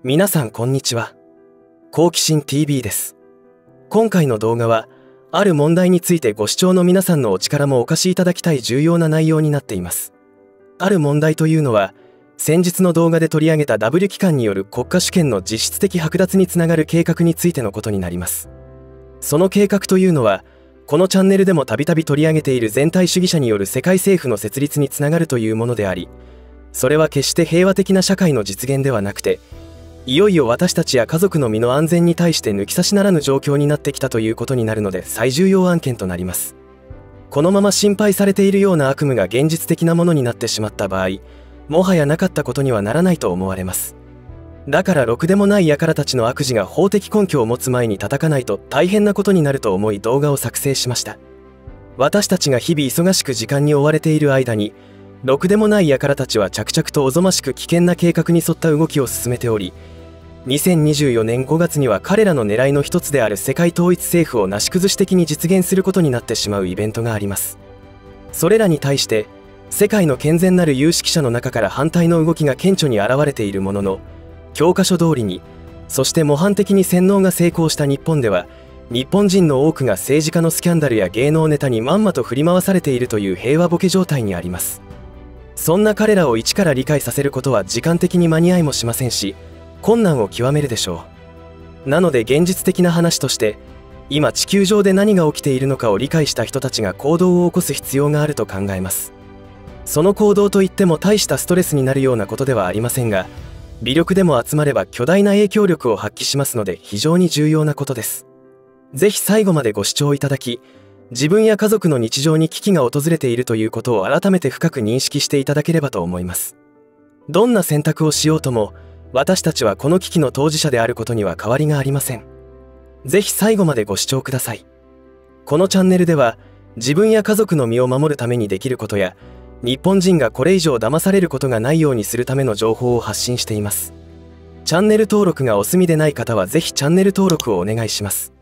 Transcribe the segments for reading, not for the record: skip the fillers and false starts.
皆さんこんにちは。好奇心 TV です。今回の動画は、ある問題についてご視聴の皆さんのお力もお貸しいただきたい重要な内容になっています。ある問題というのは、先日の動画で取り上げた W 機関による国家主権の実質的剥奪につながる計画についてのことになります。その計画というのは、このチャンネルでもたびたび取り上げている全体主義者による世界政府の設立につながるというものであり、それは決して平和的な社会の実現ではなくて、いよいよ私たちや家族の身の安全に対して抜き差しならぬ状況になってきたということになるので最重要案件となります。このまま心配されているような悪夢が現実的なものになってしまった場合、もはやなかったことにはならないと思われます。だからろくでもない輩たちの悪事が法的根拠を持つ前に叩かないと大変なことになると思い動画を作成しました。私たちが日々忙しく時間に追われている間に、ろくでもない輩たちは着々とおぞましく危険な計画に沿った動きを進めており、2024年5月には彼らの狙いの一つである世界統一政府をなし崩し的に実現することになってしまうイベントがあります。それらに対して世界の健全なる有識者の中から反対の動きが顕著に現れているものの、教科書通りに、そして模範的に洗脳が成功した日本では、日本人の多くが政治家のスキャンダルや芸能ネタにまんまと振り回されているという平和ボケ状態にあります。そんな彼らを一から理解させることは時間的に間に合いもしませんし、困難を極めるでしょう。なので現実的な話として、今地球上で何が起きているのかを理解した人たちが行動を起こす必要があると考えます。その行動といっても大したストレスになるようなことではありませんが、微力でも集まれば巨大な影響力を発揮しますので非常に重要なことです。ぜひ最後までご視聴いただき、自分や家族の日常に危機が訪れているということを改めて深く認識していただければと思います。どんな選択をしようとも、私たちはこの危機の当事者であることには変わりがありません。ぜひ最後までご視聴ください。このチャンネルでは、自分や家族の身を守るためにできることや、日本人がこれ以上騙されることがないようにするための情報を発信しています。チャンネル登録がお済みでない方はぜひチャンネル登録をお願いします。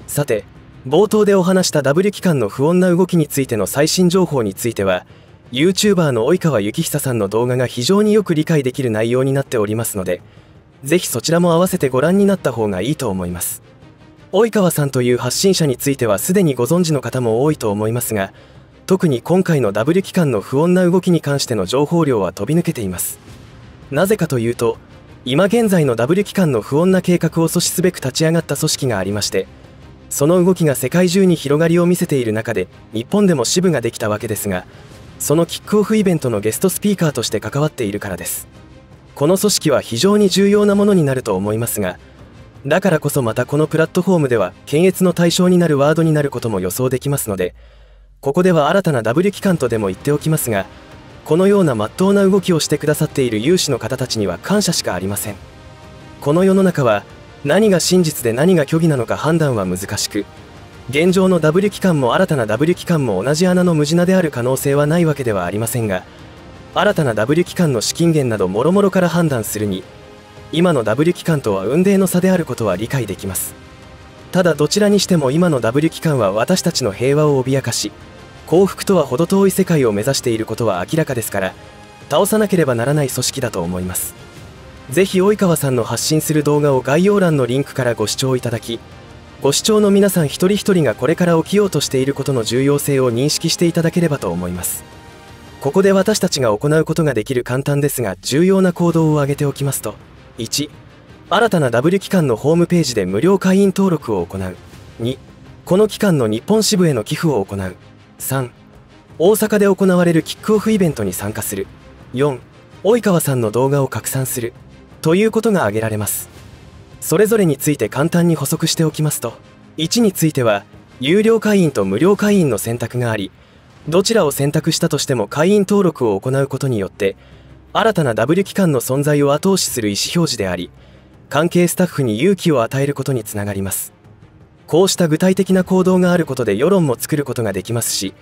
さて、冒頭でお話した W 機関の不穏な動きについての最新情報については、YouTuber の及川幸久さんの動画が非常によく理解できる内容になっておりますので、ぜひそちらも合わせてご覧になった方がいいと思います。及川さんという発信者についてはすでにご存知の方も多いと思いますが、特に今回の W 機関の不穏な動きに関しての情報量は飛び抜けています。なぜかというと、今現在の W 機関の不穏な計画を阻止すべく立ち上がった組織がありまして、その動きが世界中に広がりを見せている中で、日本でも支部ができたわけですが、そのキックオフイベントのゲストスピーカーとして関わっているからです。この組織は非常に重要なものになると思いますが、だからこそまたこのプラットフォームでは検閲の対象になるワードになることも予想できますので、ここでは新たな W 機関とでも言っておきますが、このような真っ当な動きをしてくださっている有志の方たちには感謝しかありません。この世の中は何が真実で何が虚偽なのか判断は難しく、現状の W 機関も新たな W 機関も同じ穴の無地なである可能性はないわけではありませんが、新たな W 機関の資金源など諸々から判断するに、今の W 機関とは雲泥の差であることは理解できます。ただどちらにしても今の W 機関は私たちの平和を脅かし、幸福とは程遠い世界を目指していることは明らかですから、倒さなければならない組織だと思います。ぜひ及川さんの発信する動画を概要欄のリンクからご視聴いただき、ご視聴の皆さん一人一人がこれから起きようとしていることの重要性を認識していただければと思います。ここで私たちが行うことができる簡単ですが重要な行動を挙げておきますと、1、新たな W 機関のホームページで無料会員登録を行う。2、この機関の日本支部への寄付を行う。3、大阪で行われるキックオフイベントに参加する。4、及川さんの動画を拡散する。ということが挙げられます。それぞれについて簡単に補足しておきますと、1については有料会員と無料会員の選択があり、どちらを選択したとしても会員登録を行うことによって新たな W 機関の存在を後押しする意思表示であり、関係スタッフに勇気を与えることにつながります。こうした具体的な行動があることで世論も作ることができますし、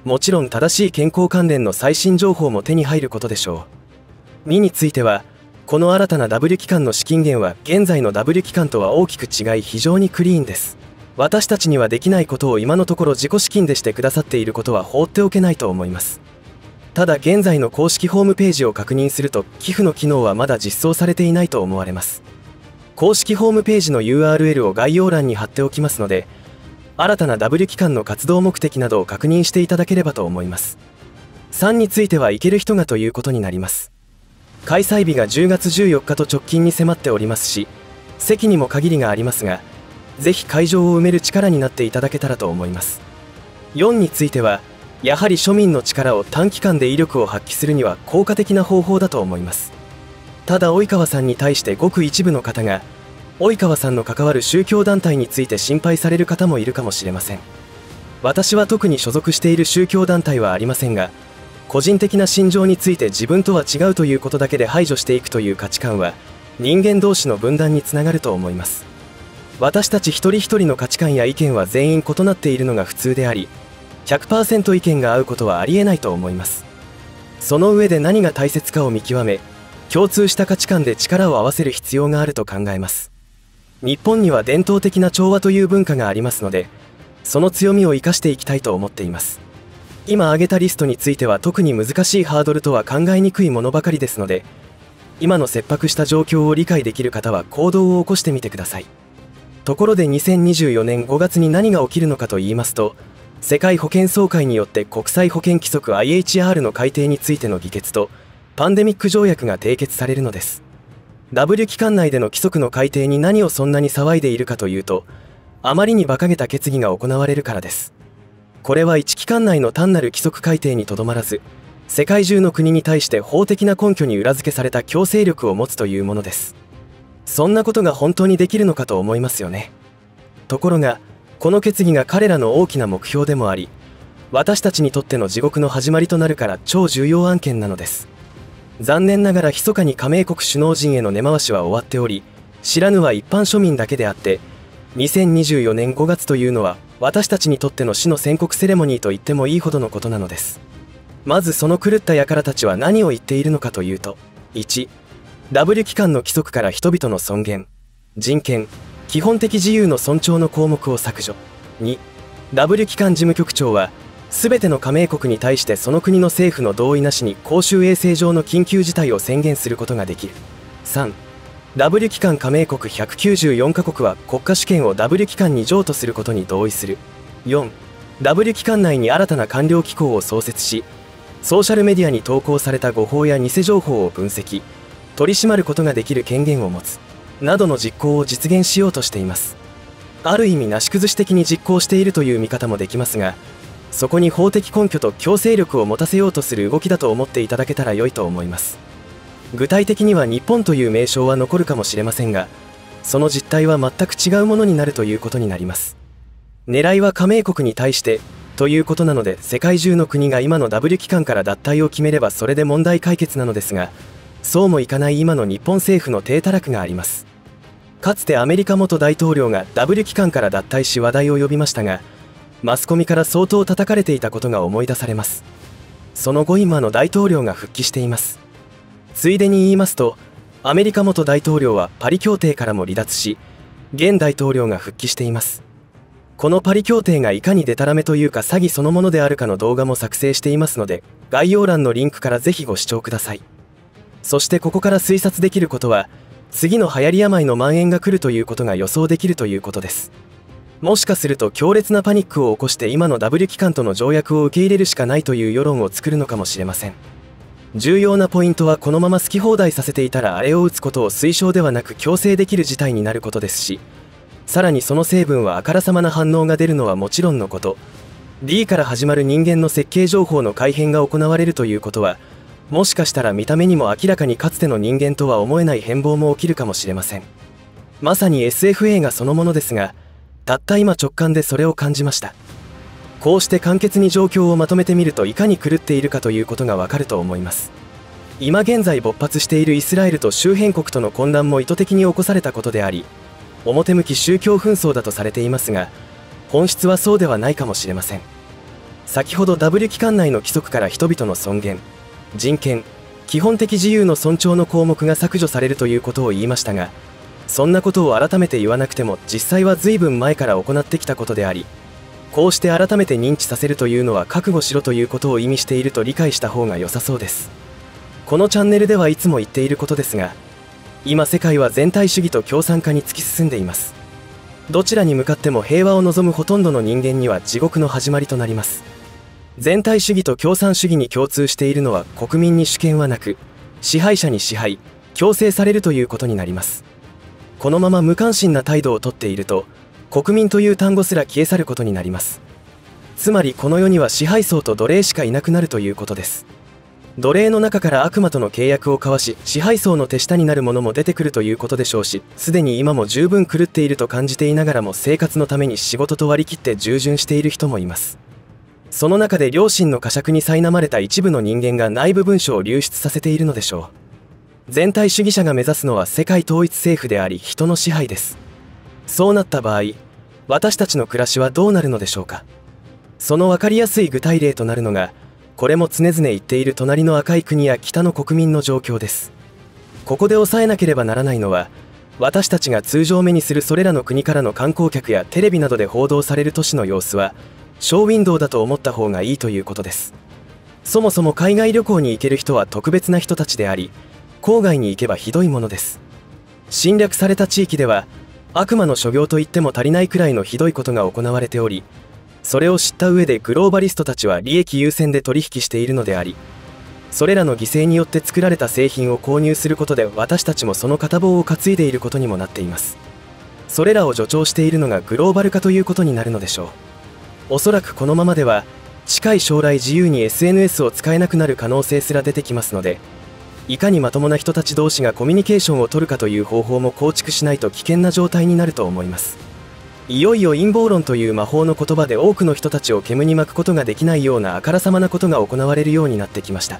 もちろん正しい健康関連の最新情報も手に入ることでしょう。2については、この新たな W 機関の資金源は現在の W 機関とは大きく違い非常にクリーンです。私たちにはできないことを今のところ自己資金でしてくださっていることは放っておけないと思います。ただ現在の公式ホームページを確認すると寄付の機能はまだ実装されていないと思われます。公式ホームページの URL を概要欄に貼っておきますので、新たな W 機関の活動目的などを確認していただければと思います。3については行ける人がということになります。開催日が10月14日と直近に迫っておりますし、席にも限りがありますが、ぜひ会場を埋める力になっていただけたらと思います。4については、やはり庶民の力を短期間で威力を発揮するには効果的な方法だと思います。ただ及川さんに対してごく一部の方が、及川さんの関わる宗教団体について心配される方もいるかもしれません。私は特に所属している宗教団体はありませんが、個人的な心情について自分とは違うということだけで排除していくという価値観は、人間同士の分断につながると思います。私たち一人一人の価値観や意見は全員異なっているのが普通であり、100% 意見が合うことはありえないと思います。その上で何が大切かを見極め、共通した価値観で力を合わせる必要があると考えます。日本には伝統的な調和という文化がありますので、その強みを生かしていきたいと思っています。今挙げたリストについては特に難しいハードルとは考えにくいものばかりですので、今の切迫した状況を理解できる方は行動を起こしてみてください。ところで2024年5月に何が起きるのかと言いますと、世界保健総会によって国際保健規則 IHR の改定についての議決とパンデミック条約が締結されるのです。W 機関内での規則の改定に何をそんなに騒いでいるかというと、あまりに馬鹿げた決議が行われるからです。これは一機関内の単なる規則改定にとどまらず、世界中の国に対して法的な根拠に裏付けされた強制力を持つというものです。そんなことが本当にできるのかと思いますよね。ところが、この決議が彼らの大きな目標でもあり、私たちにとっての地獄の始まりとなるから超重要案件なのです。残念ながら密かに加盟国首脳陣への根回しは終わっており、知らぬは一般庶民だけであって、2024年5月というのは私たちにとっての死の宣告セレモニーと言ってもいいほどのことなのです。まずその狂った輩たちは何を言っているのかというと、1、W 機関の規則から人々の尊厳、人権、基本的自由の尊重の項目を削除。2、W 機関事務局長は、すべての加盟国に対してその国の政府の同意なしに公衆衛生上の緊急事態を宣言することができる。3、W 機関加盟国194カ国は国家主権を W 機関に譲渡することに同意する。4、W 機関内に新たな官僚機構を創設し、ソーシャルメディアに投稿された誤報や偽情報を分析、取り締まることができる権限を持つ。などの実行を実現しようとしています。ある意味なし崩し的に実行しているという見方もできますが、そこに法的根拠と強制力を持たせようとする動きだと思っていただけたら良いと思います。具体的には日本という名称は残るかもしれませんが、その実態は全く違うものになるということになります。狙いは加盟国に対してということなので、世界中の国が今の W 機関から脱退を決めればそれで問題解決なのですが、そうもいかない今の日本政府の体たらくがあります。かつてアメリカ元大統領が W 機関から脱退し話題を呼びましたが、マスコミから相当叩かれていたことが思い出されます。その後今の大統領が復帰しています。ついでに言いますと、アメリカ元大統領はパリ協定からも離脱し、現大統領が復帰しています。このパリ協定がいかにデタラメというか詐欺そのものであるかの動画も作成していますので、概要欄のリンクからぜひご視聴ください。そしてここから推察できることは、次の流行り病の蔓延が来るということが予想できるということです。もしかすると強烈なパニックを起こして今の W 機関との条約を受け入れるしかないという世論を作るのかもしれません。重要なポイントはこのまま好き放題させていたらあれを打つことを推奨ではなく強制できる事態になることですし、さらにその成分はあからさまな反応が出るのはもちろんのこと、D から始まる人間の設計情報の改変が行われるということは、もしかしたら見た目にも明らかにかつての人間とは思えない変貌も起きるかもしれません。まさに SF 映画そのものですが、たった今直感でそれを感じました。こうして簡潔に状況をまとめてみるといかに狂っているかということがわかると思います。今現在勃発しているイスラエルと周辺国との混乱も意図的に起こされたことであり、表向き宗教紛争だとされていますが、本質はそうではないかもしれません。先ほど W 機関内の規則から人々の尊厳、人権、基本的自由の尊重の項目が削除されるということを言いましたが、そんなことを改めて言わなくても実際は随分前から行ってきたことであり、こうして改めて認知させるというのは覚悟しろということを意味していると理解した方が良さそうです。このチャンネルではいつも言っていることですが、今世界は全体主義と共産化に突き進んでいます。どちらに向かっても平和を望むほとんどの人間には地獄の始まりとなります。全体主義と共産主義に共通しているのは、国民に主権はなく、支配者に支配、強制されるということになります。このまま無関心な態度をとっていると、国民という単語すら消え去ることになります。つまりこの世には支配層と奴隷しかいなくなるということです。奴隷の中から悪魔との契約を交わし、支配層の手下になる者も出てくるということでしょうし、すでに今も十分狂っていると感じていながらも生活のために仕事と割り切って従順している人もいます。その中で良心の呵責に苛まれた一部の人間が内部文書を流出させているのでしょう。全体主義者が目指すのは世界統一政府であり、人の支配です。そうなった場合、私たちの暮らしはどうなるのでしょうか。その分かりやすい具体例となるのが、これも常々言っている隣の赤い国や北の国民の状況です。ここで抑えなければならないのは、私たちが通常目にするそれらの国からの観光客やテレビなどで報道される都市の様子はショーウィンドウだと思った方がいいということです。そもそも海外旅行に行ける人は特別な人たちであり、郊外に行けばひどいものです。侵略された地域では悪魔の所業と言っても足りないくらいのひどいことが行われており、それを知った上でグローバリストたちは利益優先で取引しているのであり、それらの犠牲によって作られた製品を購入することで私たちもその片棒を担いでいることにもなっています。それらを助長しているのがグローバル化ということになるのでしょう。おそらくこのままでは近い将来自由に SNS を使えなくなる可能性すら出てきますので、いかにまともな人たち同士がコミュニケーションを取るかという方法も構築しないと危険な状態になると思います。いよいよ陰謀論という魔法の言葉で多くの人たちを煙に巻くことができないようなあからさまなことが行われるようになってきました。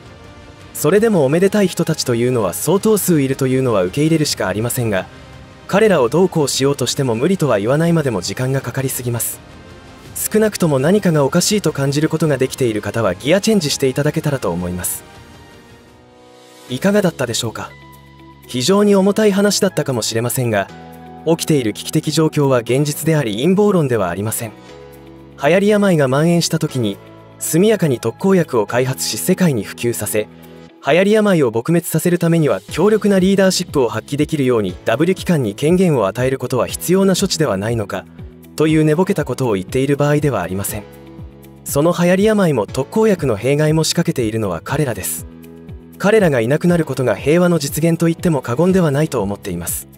それでもおめでたい人たちというのは相当数いるというのは受け入れるしかありませんが、彼らをどうこうしようとしても無理とは言わないまでも時間がかかりすぎます。少なくとも何かがおかしいと感じることができている方はギアチェンジしていただけたらと思います。いかがだったでしょうか。非常に重たい話だったかもしれませんが、起きている危機的状況は現実であり陰謀論ではありません。流行り病が蔓延した時に速やかに特効薬を開発し世界に普及させ、流行り病を撲滅させるためには強力なリーダーシップを発揮できるように W 機関に権限を与えることは必要な処置ではないのかという寝ぼけたことを言っている場合ではありません。その流行り病も特効薬の弊害も仕掛けているのは彼らです。彼らがいなくなることが平和の実現と言っても過言ではないと思っています。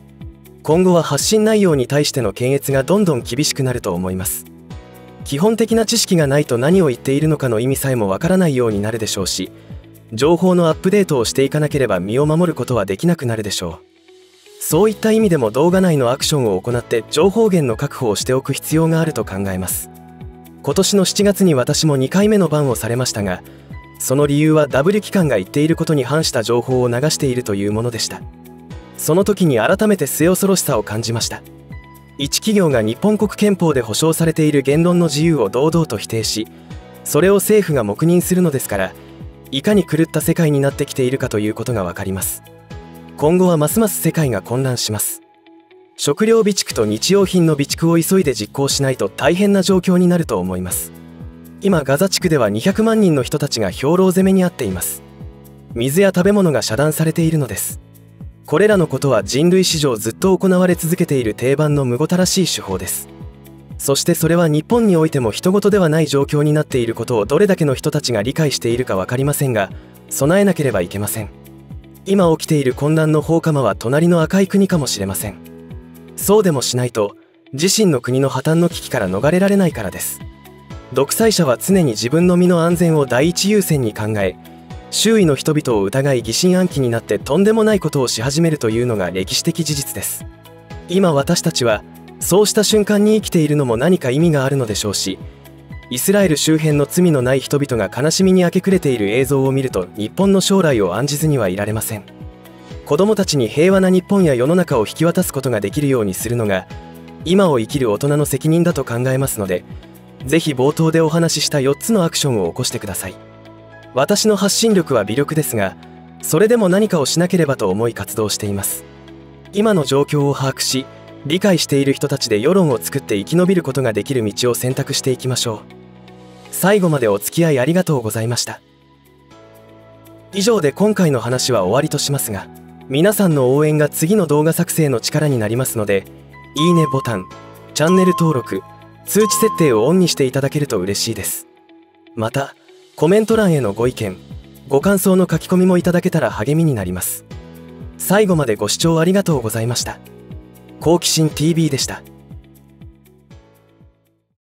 今後は発信内容に対しての検閲がどんどん厳しくなると思います。基本的な知識がないと何を言っているのかの意味さえもわからないようになるでしょうし、情報のアップデートをしていかなければ身を守ることはできなくなるでしょう。そういった意味でも動画内のアクションを行って情報源の確保をしておく必要があると考えます。今年の7月に私も2回目のバンをされましたが、その理由は W 機関が言っていることに反した情報を流しているというものでした。その時に改めて末恐ろしさを感じました。一企業が日本国憲法で保障されている言論の自由を堂々と否定し、それを政府が黙認するのですから、いかに狂った世界になってきているかということがわかります。今後はますます世界が混乱します。食料備蓄と日用品の備蓄を急いで実行しないと大変な状況になると思います。今ガザ地区では200万人の人たちが兵糧攻めにあっています。水や食べ物が遮断されているのです。これらのことは人類史上ずっと行われ続けている定番のむごたらしい手法です。そしてそれは日本においても人事ではない状況になっていることをどれだけの人たちが理解しているか分かりませんが、備えなければいけません。今起きている混乱の放火魔は隣の赤い国かもしれません。そうでもしないと自身の国の破綻の危機から逃れられないからです。独裁者は常に自分の身の安全を第一優先に考え、周囲の人々を疑い疑心暗鬼になってとんでもないことをし始めるというのが歴史的事実です。今私たちはそうした瞬間に生きているのも何か意味があるのでしょうし、イスラエル周辺の罪のない人々が悲しみに明け暮れている映像を見ると日本の将来を案じずにはいられません。子どもたちに平和な日本や世の中を引き渡すことができるようにするのが今を生きる大人の責任だと考えますので、ぜひ冒頭でお話しした4つのアクションを起こしてください。私の発信力は微力ですが、それでも何かをしなければと思い活動しています。今の状況を把握し、理解している人たちで世論を作って生き延びることができる道を選択していきましょう。最後までお付き合いありがとうございました。以上で今回の話は終わりとしますが、皆さんの応援が次の動画作成の力になりますので、いいねボタン、チャンネル登録、通知設定をオンにしていただけると嬉しいです。また、コメント欄へのご意見、ご感想の書き込みもいただけたら励みになります。最後までご視聴ありがとうございました。好奇心 TV でした。